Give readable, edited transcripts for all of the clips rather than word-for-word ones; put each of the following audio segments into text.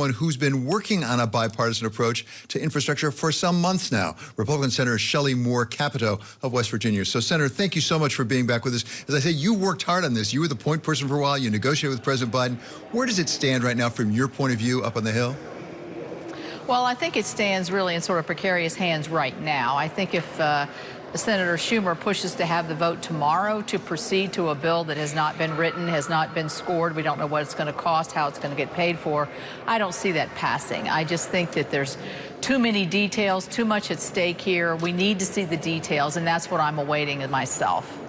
someone who's been working on a bipartisan approach to infrastructure for some months now, Republican Senator Shelley Moore Capito of West Virginia. So, Senator, thank you so much for being back with us. As I say, you worked hard on this. You were the point person for a while. You negotiated with President Biden. Where does it stand right now from your point of view up on the Hill? Well, I think it stands really in sort of precarious hands right now. I think if Senator Schumer pushes to have the vote tomorrow to proceed to a bill that has not been written, has not been scored, we don't know what it's going to cost, how it's going to get paid for, I don't see that passing. I just think that there's too many details, too much at stake here. We need to see the details, and that's what I'm awaiting myself.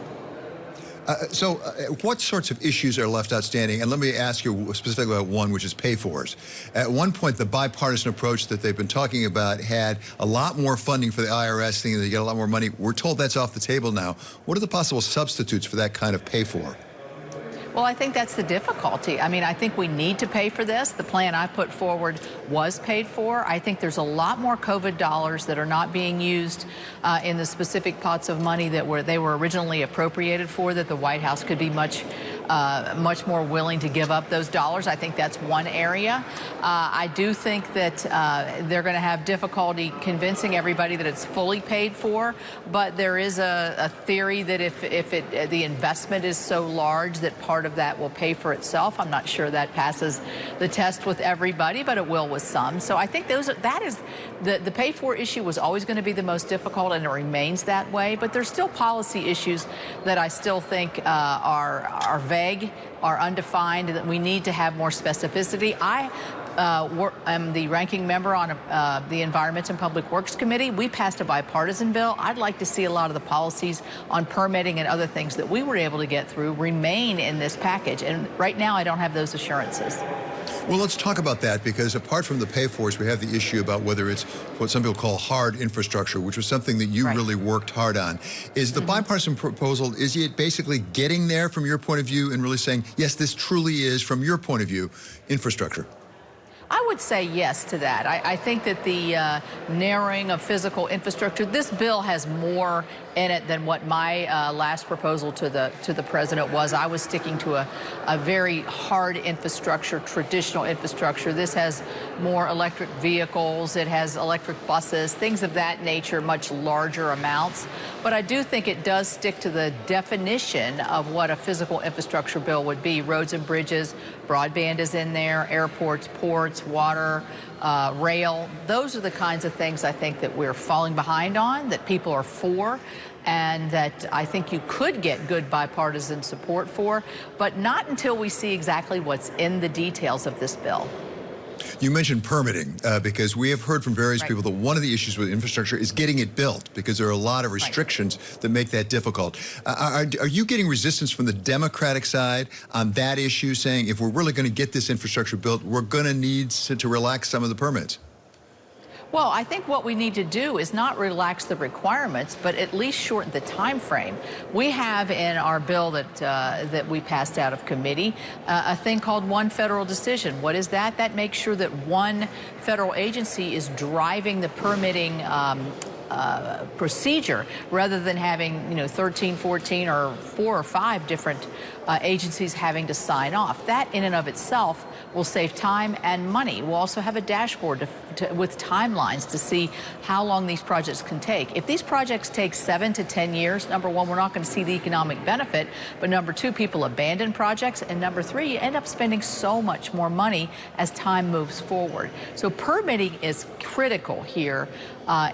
What sorts of issues are left outstanding? And let me ask you specifically about one, which is pay-fors. At one point, the bipartisan approach that they've been talking about had a lot more funding for the IRS, thinking they get a lot more money. We're told that's off the table now. What are the possible substitutes for that kind of pay-for? Well, I think that's the difficulty. I mean, I think we need to pay for this. The plan I put forward was paid for. I think there's a lot more COVID dollars that are not being used in the specific pots of money that they were originally appropriated for, that the White House could be much more willing to give up those dollars. I think that's one area. I do think that they're going to have difficulty convincing everybody that it's fully paid for, but there is a theory that if the investment is so large that part of that will pay for itself. I'm not sure that passes the test with everybody, but it will with some. So I think the pay for issue was always going to be the most difficult, and it remains that way. But there's still policy issues that I still think are vague, are undefined, that we need to have more specificity. I am the ranking member on the Environment and Public Works Committee. We passed a bipartisan bill. I'd like to see a lot of the policies on permitting and other things that we were able to get through remain in this package. And right now, I don't have those assurances. Well, let's talk about that, because apart from the pay-fors, we have the issue about whether it's what some people call hard infrastructure, which was something that you really worked hard on. Is the bipartisan proposal, is it basically getting there from your point of view and really saying, yes, this truly is, from your point of view, infrastructure? I would say yes to that. I think that the narrowing of physical infrastructure, this bill has more in it than what my last proposal to the president was. I was sticking to a very hard infrastructure, traditional infrastructure. This has more electric vehicles, it has electric buses, things of that nature, much larger amounts. But I do think it does stick to the definition of what a physical infrastructure bill would be. Roads and bridges, broadband is in there, airports, ports, water, rail. Those are the kinds of things I think that we're falling behind on, that people are for, and that I think you could get good bipartisan support for, but not until we see exactly what's in the details of this bill. You mentioned permitting, because we have heard from various people that one of the issues with infrastructure is getting it built, because there are a lot of restrictions that make that difficult. Are you getting resistance from the Democratic side on that issue, saying if we're really going to get this infrastructure built, we're going to need to relax some of the permits? Well, I think what we need to do is not relax the requirements, but at least shorten the time frame. We have in our bill that we passed out of committee a thing called one federal decision. What is that? That makes sure that one federal agency is driving the permitting procedure, rather than having 13, 14, or 4 or 5 different agencies having to sign off. That in and of itself will save time and money. We'll also have a dashboard with timelines to see how long these projects can take. If these projects take 7 to 10 years, number one, we're not going to see the economic benefit, but number two, people abandon projects, and number three, you end up spending so much more money as time moves forward. So permitting is critical here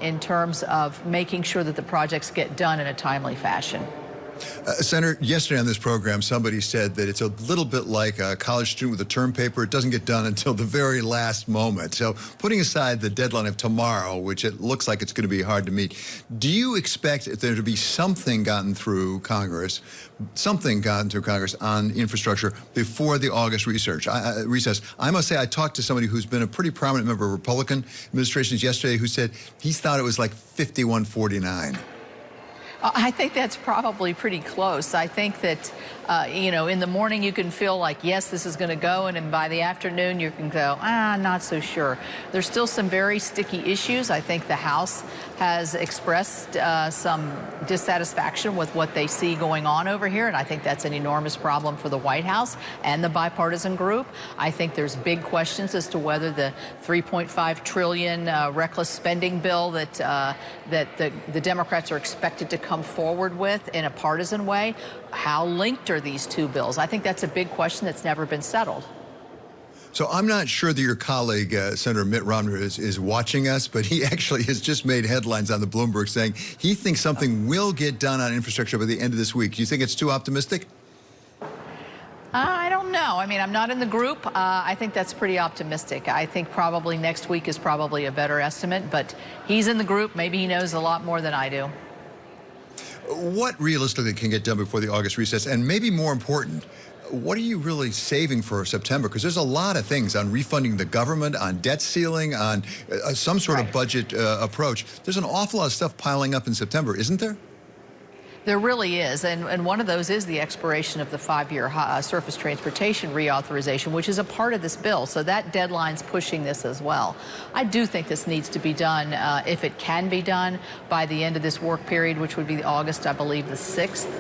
in terms of making sure that the projects get done in a timely fashion. Senator, yesterday on this program, somebody said that it's a little bit like a college student with a term paper. It doesn't get done until the very last moment. So putting aside the deadline of tomorrow, which it looks like it's going to be hard to meet, do you expect there to be something gotten through Congress on infrastructure before the August recess? I must say, I talked to somebody who's been a pretty prominent member of Republican administrations yesterday who said he thought it was like 51-49. I think that's probably pretty close. I think that you know, in the morning you can feel like, yes, this is going to go, and then by the afternoon you can go, not so sure. There's still some very sticky issues. I think the House has expressed some dissatisfaction with what they see going on over here, and I think that's an enormous problem for the White House and the bipartisan group. I think there's big questions as to whether the $3.5 trillion reckless spending bill that the Democrats are expected to come forward with in a partisan way, how linked are these two bills? I think that's a big question that's never been settled. So I'm not sure that your colleague, Senator Mitt Romney, is watching us, but he actually has just made headlines on the Bloomberg saying he thinks something will get done on infrastructure by the end of this week. Do you think it's too optimistic? I don't know. I mean, I'm not in the group. I think that's pretty optimistic. I think probably next week is probably a better estimate, but he's in the group. Maybe he knows a lot more than I do. What realistically can get done before the August recess? And maybe more important, what are you really saving for September? Because there's a lot of things on refunding the government, on debt ceiling, on some sort of budget approach. There's an awful lot of stuff piling up in September, isn't there? There really is, and one of those is the expiration of the 5-year surface transportation reauthorization, which is a part of this bill. So that deadline's pushing this as well. I do think this needs to be done, if it can be done, by the end of this work period, which would be August, I believe, the 6th.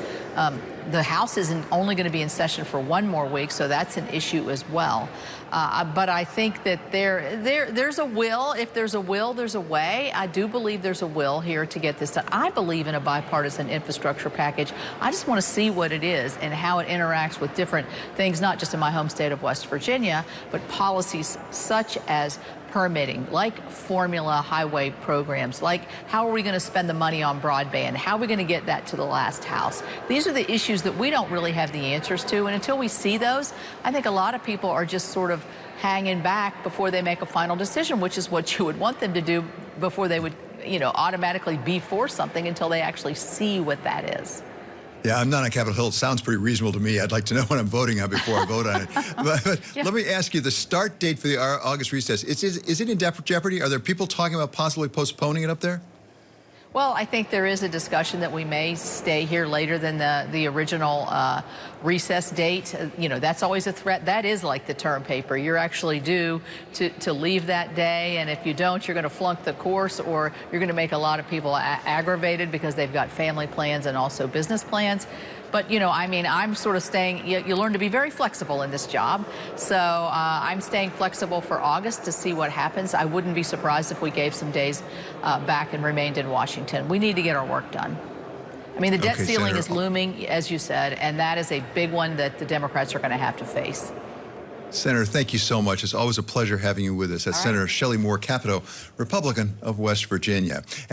The House isn't only going to be in session for one more week, so that's an issue as well. But I think that there's a will. If there's a will, there's a way. I do believe there's a will here to get this done. I believe in a bipartisan infrastructure package. I just want to see what it is and how it interacts with different things, not just in my home state of West Virginia, but policies such as permitting, like formula highway programs, like how are we going to spend the money on broadband? How are we going to get that to the last house? These are the issues that we don't really have the answers to, and until we see those, I think a lot of people are just sort of hanging back before they make a final decision, which is what you would want them to do before they would, you know, automatically be for something until they actually see what that is. Yeah, I'm not on Capitol Hill. It sounds pretty reasonable to me. I'd like to know what I'm voting on before I vote on it. But Yeah. Let me ask you, the start date for the August recess, is it in jeopardy? Are there people talking about possibly postponing it up there? Well, I think there is a discussion that we may stay here later than the original recess date. You know, that's always a threat. That is like the term paper. You're actually due to leave that day, and if you don't, you're going to flunk the course, or you're going to make a lot of people aggravated because they've got family plans and also business plans. But, you know, I mean, I'm sort of staying, you learn to be very flexible in this job. So I'm staying flexible for August to see what happens. I wouldn't be surprised if we gave some days back and remained in Washington. We need to get our work done. I mean, the debt ceiling Senator, is looming, as you said, and that is a big one that the Democrats are going to have to face. Senator, thank you so much. It's always a pleasure having you with us. That's Senator Shelley Moore Capito, Republican of West Virginia.